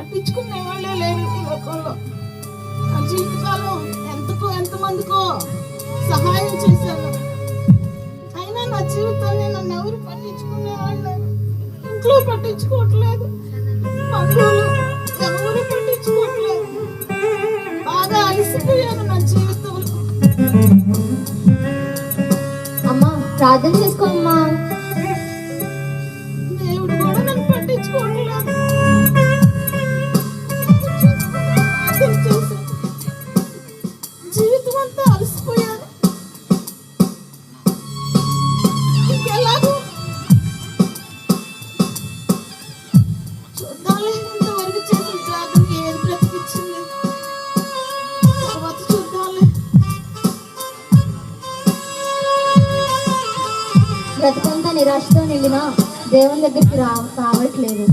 పట్టించుకునే వాళ్ళే లేరు ఈ లోకంలో. నా జీవితకాలం ఎంతమందికో సహాయం చేశాను, అయినా నా జీవితాన్ని నన్ను ఎవరు పట్టించుకునే వాళ్ళు ఇంట్లో పట్టించుకోవట్లేదు, బంధువులు ఎవరు పట్టించుకోవట్లేదు. బాగా అలసిపోయాను నా జీవితంలో. అమ్మా ప్రార్థన చేసుకోమ్మా. దేవుడు కూడా నన్ను పట్టించుకోవట్లేదు. జీవితం అంతా అలసిపోయాను. ఇంకెలాగో చూద్దాంలే, ఇంతవరకు చేసిన ప్రార్థన ఏది బ్రతికించింది, తర్వాత చూద్దాంలే. బ్రతుకంతా నిరాశతో నిండినా దేవుని దగ్గరికి రావట్లేదు.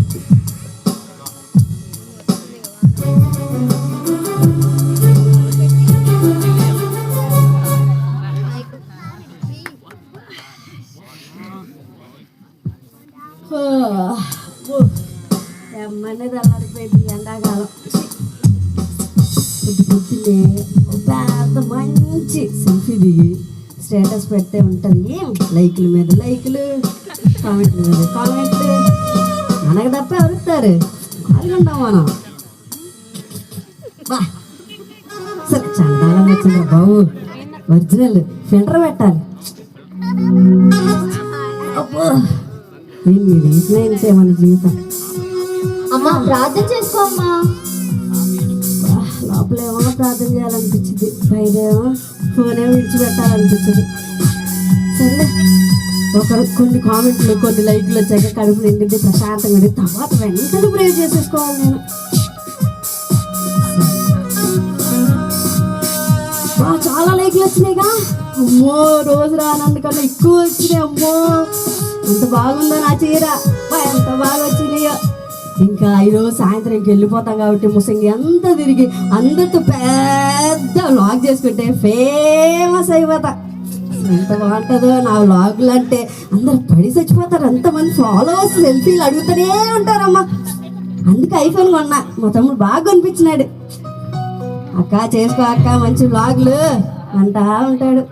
ఎమ్మనే తెల్లారిపోయింది ఎండాకాలం. పొద్దున్నే పెద్ద మంచి సెల్ఫీ దిగి స్టేటస్ పెడితే ఉంటుంది. లైకుల మీద లైకులు, కామెంట్ల మీద కామెంట్లు. మనకు తప్ప ఎవరుతారు? పాల్గొంటాం మనం. బా సరే చండాలం వచ్చిందా బాబు, ఒరిజినల్ ఫిల్టర్ పెట్టాలి. అబ్బో నేను వేసిన మన జీవితం. అమ్మా ప్రార్థన చేసుకో అమ్మా. లోపల ఏమో ప్రార్థన చేయాలనిపించింది, బయటేమో ఫోనే విడిచిపెట్టాలనిపించింది. సరే కొన్ని కామెంట్లు కొన్ని లైక్లు వచ్చాక కడుపు నిండింది, ప్రశాంతంగా ఉండి తర్వాత వెంటనే ప్రే చేసేసుకోవాలి నేను. చాలా లైక్లు వచ్చినాయిగా, అమ్మో రోజు రానందుకన్నా ఎక్కువ వచ్చినాయి. అమ్మో ఎంత బాగుందో నా చీర, ఎంత బాగా వచ్చినాయో. ఇంకా ఈరోజు సాయంత్రంకి వెళ్ళిపోతాం కాబట్టి ముసంగి అంతా తిరిగి అందరితో పెద్ద వ్లాగ్ చేసుకుంటే ఫేమస్ అయిపోతా. ఎంత బాగుంటుందో నా వ్లాగులు అంటే. అందరు పడి చచ్చిపోతారు, అంతమంది ఫాలోవర్స్ సెల్ఫీలు అడుగుతూనే ఉంటారమ్మా. అందుకే ఐఫోన్ కొన్నా, మా తమ్ముడు బాగా కనిపించినాడు. అక్క చేసుకో అక్క మంచి వ్లాగులు అంటా ఉంటాడు.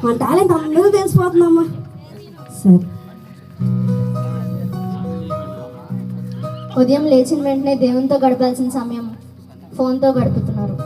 మన టాలెంట్ అందరూ తెలిసిపోతుందమ్మా. సరే ఉదయం లేచిన వెంటనే దేవునితో గడపాల్సిన సమయం ఫోన్తో గడుపుతున్నారు.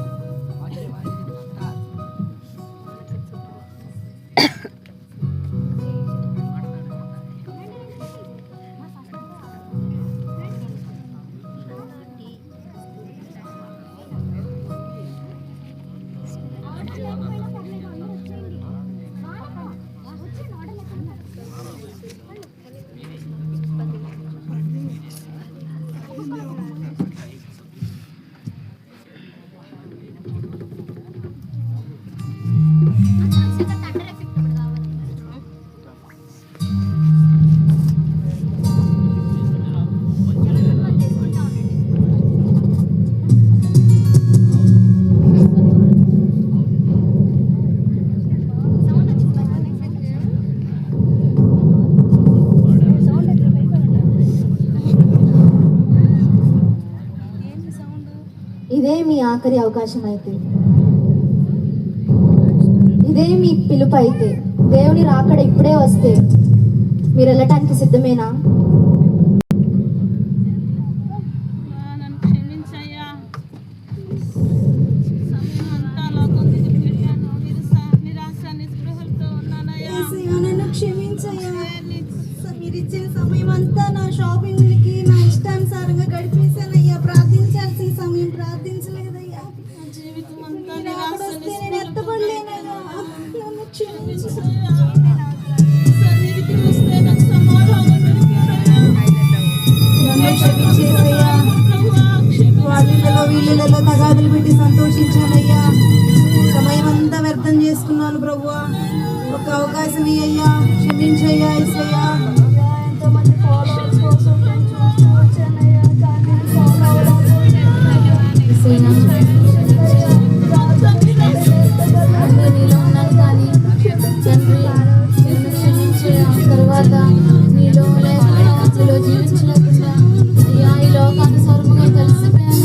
ఇదే మీ ఆఖరి అవకాశం అయితే, ఇదే మీ పిలుపు అయితే, దేవుని రాకడ ఇప్పుడే వస్తే మీరు వెళ్ళటానికి సిద్ధమేనా? మీరిచ్చిన సమయం అంతా నా షాపింగ్కి నా ఇష్టానుసారంగా గడిపేశానయ్యా. ప్రార్థించాల్సిన సమయం ప్రార్థించలేదయ్యా. నేను ఎత్తపడలేనయ్యా, నన్ను క్షమించయ్యా. వాళ్ళలో వీళ్ళలో తగాదులు పెట్టి సంతోషించానయ్యా. సమయం అంతా వ్యర్థం చేసుకున్నాను ప్రభువా. ఒక అవకాశం ఇయ్యయ్యా, క్షమించయ్యా యేసయ్యా. ఎంతోమంది ఫాలోవర్స్ కోసం నేను చూస్తూ వచ్చానయ్యా, కానీ ఫాలో నీలో ఉన్నాను కానీ తండ్రి నిన్ను క్షమించే తర్వాత నీలో లేకుండా జీవించలేకుండా అయ్యా ఈ లోకానుసారముగా కలిసిపోయాను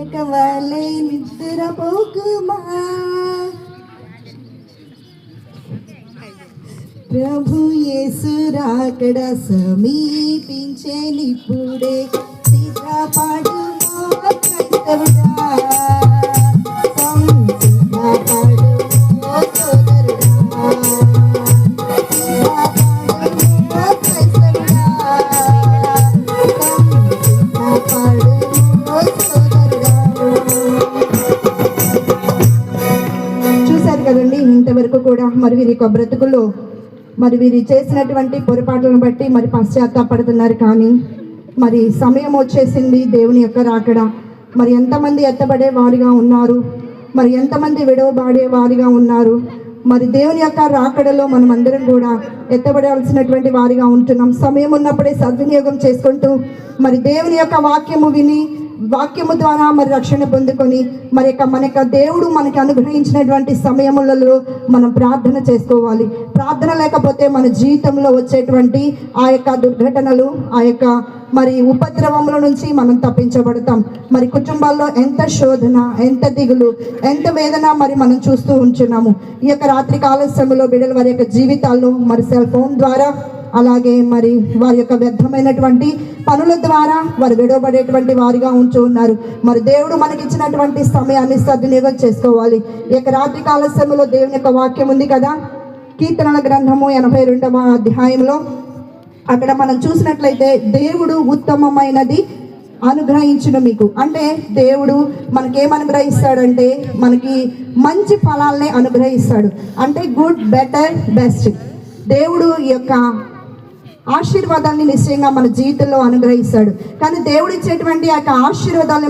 మేకవలే నిద్రపోకుమా ప్రభు యేసు రాకడ సమీపించేనిప్పుడే సిద్ధపడుమా క్రైస్తవుడా సిద్ధపడుమా సోదరుడా సిద్ధపడుమా క్రైస్తవుడా సిద్ధపడుమా సోదరుడా. చూశారు కదండి, ఇంతవరకు కూడా మరి వీరి యొక్క బ్రతుకుల్లో మరి వీరు చేసినటువంటి పొరపాట్లను బట్టి మరి పశ్చాత్తాపడుతున్నారు. కానీ మరి సమయం వచ్చేసింది దేవుని యొక్క రాకడ. మరి ఎంతమంది ఎత్తబడే వారిగా ఉన్నారు, మరి ఎంతమంది విడవబడే వారిగా ఉన్నారు. మరి దేవుని యొక్క రాకడలో మనం అందరం కూడా ఎత్తబడాల్సినటువంటి వారిగా ఉంటున్నాం. సమయం ఉన్నప్పుడే సద్వినియోగం చేసుకుంటూ మరి దేవుని యొక్క వాక్యము విని వాక్యము ద్వారా మరి రక్షణ పొందుకొని మరి మన యొక్క దేవుడు మనకి అనుగ్రహించినటువంటి సమయములలో మనం ప్రార్థన చేసుకోవాలి. ప్రార్థన లేకపోతే మన జీవితంలో వచ్చేటువంటి ఆ యొక్క దుర్ఘటనలు, ఆ యొక్క మరి ఉపద్రవముల నుంచి మనం తప్పించబడతాం. మరి కుటుంబాల్లో ఎంత శోధన, ఎంత దిగులు, ఎంత వేదన మరి మనం చూస్తూ ఉంటున్నాము. ఈ యొక్క రాత్రి కాల సమయంలో బిడ్డల వారి యొక్క జీవితాల్లో మరి సెల్ ఫోన్ ద్వారా, అలాగే మరి వారి యొక్క వ్యర్థమైనటువంటి పనుల ద్వారా వారు విడవబడేటువంటి వారిగా ఉంటూ ఉన్నారు. మరి దేవుడు మనకిచ్చినటువంటి సమయాన్ని సద్వినియోగం చేసుకోవాలి. ఈ యొక్క రాత్రి కాల సమయంలో దేవుని యొక్క వాక్యం ఉంది కదా, కీర్తనల గ్రంథము 82వ అధ్యాయంలో అక్కడ మనం చూసినట్లయితే దేవుడు ఉత్తమమైనది అనుగ్రహించును మీకు. అంటే దేవుడు మనకేం అనుగ్రహిస్తాడంటే మనకి మంచి ఫలాలనే అనుగ్రహిస్తాడు. అంటే గుడ్, బెటర్, బెస్ట్. దేవుడు ఈ యొక్క ఆశీర్వాదాన్ని నిశ్చయంగా మన జీవితంలో అనుగ్రహిస్తాడు. కానీ దేవుడు ఇచ్చేటువంటి ఆ యొక్క ఆశీర్వాదాన్ని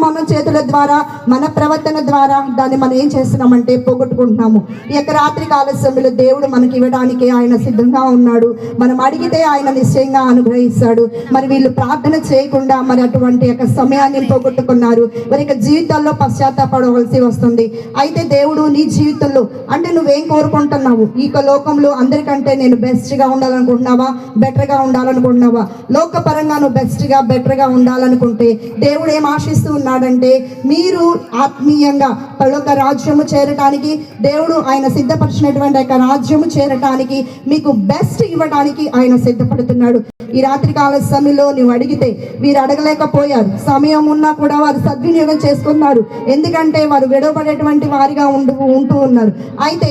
మన చేతుల ద్వారా, మన ప్రవర్తన ద్వారా దాన్ని మనం ఏం చేస్తున్నామంటే పోగొట్టుకుంటున్నాము. ఈ యొక్క రాత్రి కాల సమయంలో దేవుడు మనకి ఇవ్వడానికి ఆయన సిద్ధంగా ఉన్నాడు. మనం అడిగితే ఆయన నిశ్చయంగా అనుగ్రహిస్తాడు. మరి వీళ్ళు ప్రార్థన చేయకుండా మరి అటువంటి యొక్క సమయాన్ని పోగొట్టుకున్నారు. వారి యొక్క జీవితాల్లో పశ్చాత్తాపడవలసి వస్తుంది. అయితే దేవుడు నీ జీవితంలో అంటే నువ్వేం కోరుకుంటున్నావు? ఈ యొక్క లోకంలో అందరికంటే నేను బెస్ట్గా ఉండాలనుకుంటున్నావా, బెటర్గా ఉండాలనుకుంటున్నావా? లోకపరంగా నువ్వు బెస్ట్గా, బెటర్గా ఉండాలనుకుంటే దేవుడు ఏం ఆశిస్తూ ఉన్నాడంటే మీరు ఆత్మీయంగా పరలోక రాజ్యము చేరటానికి, దేవుడు ఆయన సిద్ధపరిచినటువంటి యొక్క రాజ్యము చేరటానికి మీకు బెస్ట్ ఇవ్వడానికి ఆయన సిద్ధపడుతున్నాడు. ఈ రాత్రి కాల సమయంలో నువ్వు అడిగితే వీరు అడగలేకపోయారు. సమయం ఉన్నా కూడా వారు సద్వినియోగం చేసుకున్నారు. ఎందుకంటే వారు విడవబడేటువంటి వారిగా ఉంటూ ఉన్నారు. అయితే